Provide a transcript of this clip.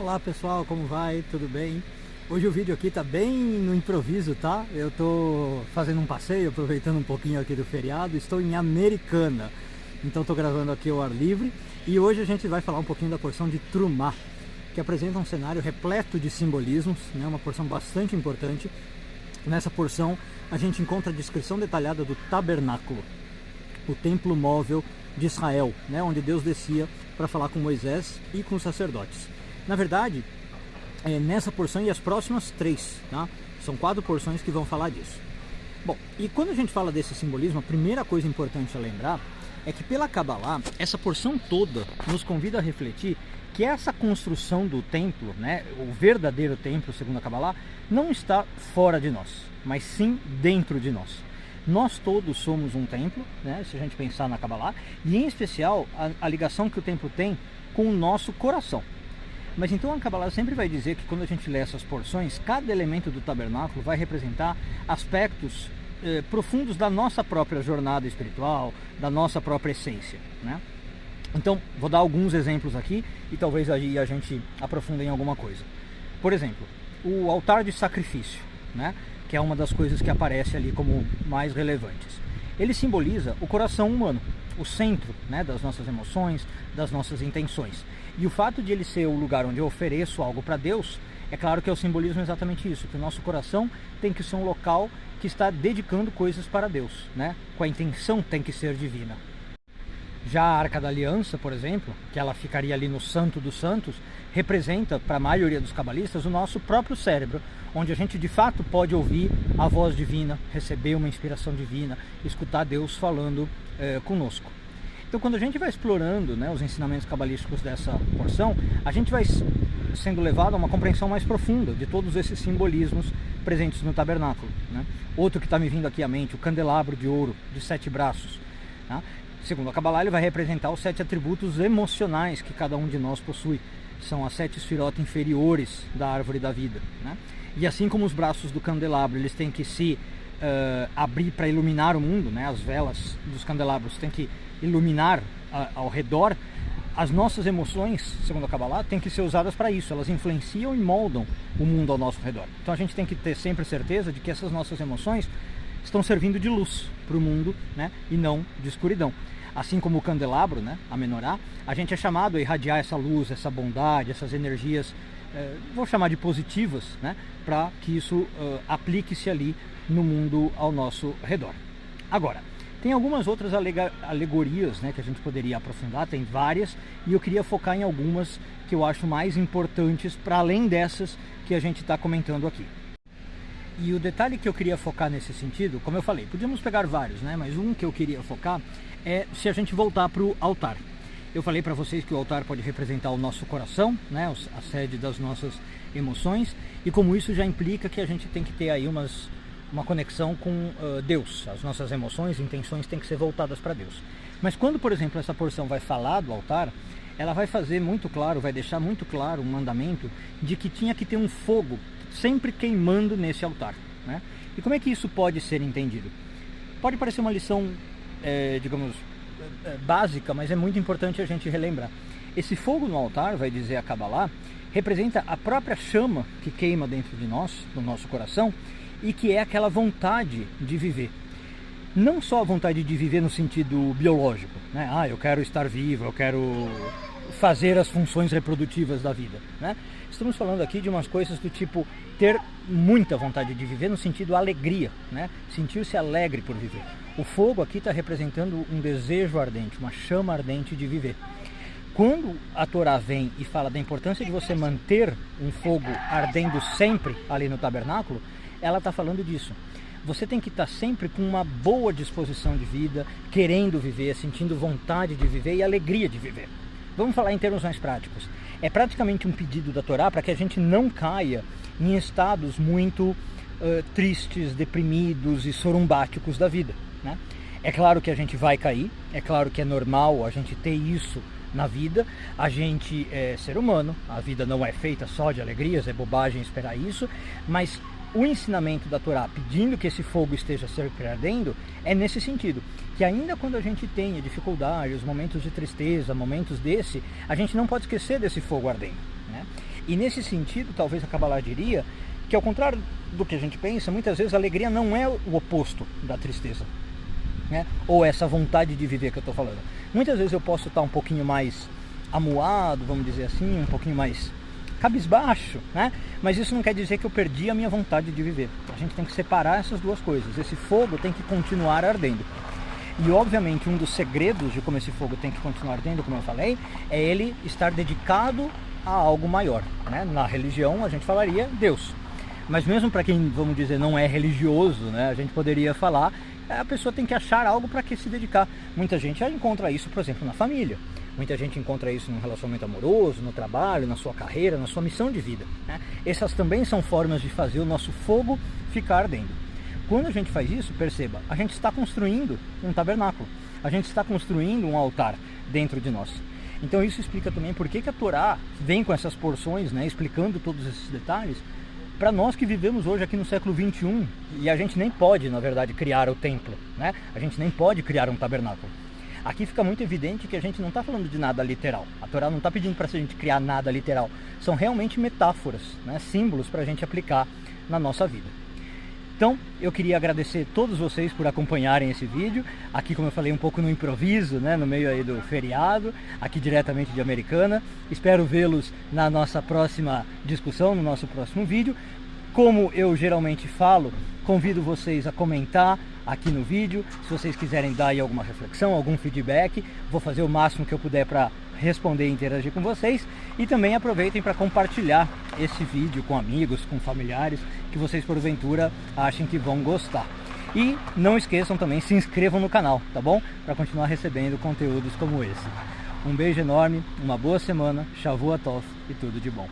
Olá pessoal, como vai? Tudo bem? Hoje o vídeo aqui tá bem no improviso, tá? Eu tô fazendo um passeio, aproveitando um pouquinho aqui do feriado. Estou em Americana, então tô gravando aqui ao ar livre. E hoje a gente vai falar um pouquinho da porção de Trumá, que apresenta um cenário repleto de simbolismos, né? Uma porção bastante importante. Nessa porção a gente encontra a descrição detalhada do tabernáculo, o templo móvel de Israel, né? Onde Deus descia para falar com Moisés e com os sacerdotes. Na verdade, nessa porção e as próximas 3, tá? São 4 porções que vão falar disso. Bom, e quando a gente fala desse simbolismo, a primeira coisa importante a lembrar é que pela Kabbalah, essa porção toda nos convida a refletir que essa construção do templo, né, o verdadeiro templo segundo a Kabbalah, não está fora de nós, mas sim dentro de nós. Nós todos somos um templo, né, se a gente pensar na Kabbalah, e em especial a ligação que o templo tem com o nosso coração. Mas então a Kabbalah sempre vai dizer que quando a gente lê essas porções, cada elemento do tabernáculo vai representar aspectos profundos da nossa própria jornada espiritual, da nossa própria essência, né? Então, vou dar alguns exemplos aqui e talvez aí a gente aprofunde em alguma coisa. Por exemplo, o altar de sacrifício, né? Que é uma das coisas que aparece ali como mais relevantes. Ele simboliza o coração humano, o centro, né, das nossas emoções, das nossas intenções. E o fato de ele ser o lugar onde eu ofereço algo para Deus, é claro que é o simbolismo exatamente isso, que o nosso coração tem que ser um local que está dedicando coisas para Deus, né? Com a intenção tem que ser divina. Já a Arca da Aliança, por exemplo, que ela ficaria ali no Santo dos Santos, representa, para a maioria dos cabalistas, o nosso próprio cérebro, onde a gente de fato pode ouvir a voz divina, receber uma inspiração divina, escutar Deus falando conosco. Então, quando a gente vai explorando, né, os ensinamentos cabalísticos dessa porção, a gente vai sendo levado a uma compreensão mais profunda de todos esses simbolismos presentes no tabernáculo, né? Outro que está me vindo aqui à mente, o candelabro de ouro de 7 braços, né? Segundo a Kabbalah, ele vai representar os 7 atributos emocionais que cada um de nós possui. São as 7 esfirot inferiores da árvore da vida, né? E assim como os braços do candelabro, eles têm que se abrir para iluminar o mundo, né? As velas dos candelabros têm que iluminar ao redor. As nossas emoções, segundo a Kabbalah, têm que ser usadas para isso. Elas influenciam e moldam o mundo ao nosso redor. Então a gente tem que ter sempre certeza de que essas nossas emoções estão servindo de luz para o mundo, né? E não de escuridão. Assim como o candelabro, né? A menorá, a gente é chamado a irradiar essa luz, essa bondade, essas energias, vou chamar de positivas, né? Para que isso aplique-se ali no mundo ao nosso redor. Agora, tem algumas outras alegorias, né, que a gente poderia aprofundar, tem várias, e eu queria focar em algumas que eu acho mais importantes, para além dessas que a gente está comentando aqui. E o detalhe que eu queria focar nesse sentido, como eu falei, podíamos pegar vários, né, mas um que eu queria focar é se a gente voltar para o altar. Eu falei para vocês que o altar pode representar o nosso coração, né, a sede das nossas emoções, e como isso já implica que a gente tem que ter aí uma conexão com Deus. As nossas emoções e intenções têm que ser voltadas para Deus. Mas quando, por exemplo, essa porção vai falar do altar, ela vai fazer muito claro, vai deixar muito claro um mandamento de que tinha que ter um fogo sempre queimando nesse altar, né? E como é que isso pode ser entendido? Pode parecer uma lição, digamos, básica, mas é muito importante a gente relembrar. Esse fogo no altar, vai dizer a Kabbalah, representa a própria chama que queima dentro de nós, no nosso coração, e que é aquela vontade de viver. Não só a vontade de viver no sentido biológico, né? Eu quero estar vivo, eu quero fazer as funções reprodutivas da vida, né? Estamos falando aqui de umas coisas do tipo ter muita vontade de viver no sentido alegria, né? Sentir-se alegre por viver. O fogo aqui está representando um desejo ardente, uma chama ardente de viver. Quando a Torá vem e fala da importância de você manter um fogo ardendo sempre ali no tabernáculo, ela está falando disso. Você tem que estar sempre com uma boa disposição de vida, querendo viver, sentindo vontade de viver e alegria de viver. Vamos falar em termos mais práticos. É praticamente um pedido da Torá para que a gente não caia em estados muito tristes, deprimidos e sorumbáticos da vida, né? É claro que a gente vai cair, é claro que é normal a gente ter isso na vida, a gente é ser humano, a vida não é feita só de alegrias, é bobagem esperar isso, mas o ensinamento da Torá pedindo que esse fogo esteja sempre ardendo é nesse sentido, que ainda quando a gente tenha dificuldades, momentos de tristeza, momentos desse, a gente não pode esquecer desse fogo ardendo, né? E nesse sentido, talvez a Kabbalah diria que, ao contrário do que a gente pensa, muitas vezes a alegria não é o oposto da tristeza, né? Ou essa vontade de viver que eu estou falando. Muitas vezes eu posso estar um pouquinho mais amuado, vamos dizer assim, um pouquinho mais cabisbaixo, né? Mas isso não quer dizer que eu perdi a minha vontade de viver. A gente tem que separar essas duas coisas. Esse fogo tem que continuar ardendo. E obviamente um dos segredos de como esse fogo tem que continuar ardendo, como eu falei, é ele estar dedicado a algo maior, né? Na religião a gente falaria Deus. Mas mesmo para quem, vamos dizer, não é religioso, né? A gente poderia falar, a pessoa tem que achar algo para que se dedicar. Muita gente já encontra isso, por exemplo, na família. Muita gente encontra isso num relacionamento amoroso, no trabalho, na sua carreira, na sua missão de vida, né? Essas também são formas de fazer o nosso fogo ficar ardendo. Quando a gente faz isso, perceba, a gente está construindo um tabernáculo. A gente está construindo um altar dentro de nós. Então isso explica também por que a Torá vem com essas porções, né, explicando todos esses detalhes, para nós que vivemos hoje aqui no século 21, e a gente nem pode, na verdade, criar o templo, né? A gente nem pode criar um tabernáculo. Aqui fica muito evidente que a gente não está falando de nada literal. A Torá não está pedindo para a gente criar nada literal. São realmente metáforas, né? Símbolos para a gente aplicar na nossa vida. Então, eu queria agradecer a todos vocês por acompanharem esse vídeo. Aqui, como eu falei, um pouco no improviso, né, no meio aí do feriado, aqui diretamente de Americana. Espero vê-los na nossa próxima discussão, no nosso próximo vídeo. Como eu geralmente falo, convido vocês a comentar aqui no vídeo. Se vocês quiserem dar aí alguma reflexão, algum feedback, vou fazer o máximo que eu puder para responder e interagir com vocês. E também aproveitem para compartilhar esse vídeo com amigos, com familiares que vocês porventura achem que vão gostar. E não esqueçam também, se inscrevam no canal, tá bom? Para continuar recebendo conteúdos como esse. Um beijo enorme, uma boa semana, Shavua Tov e tudo de bom.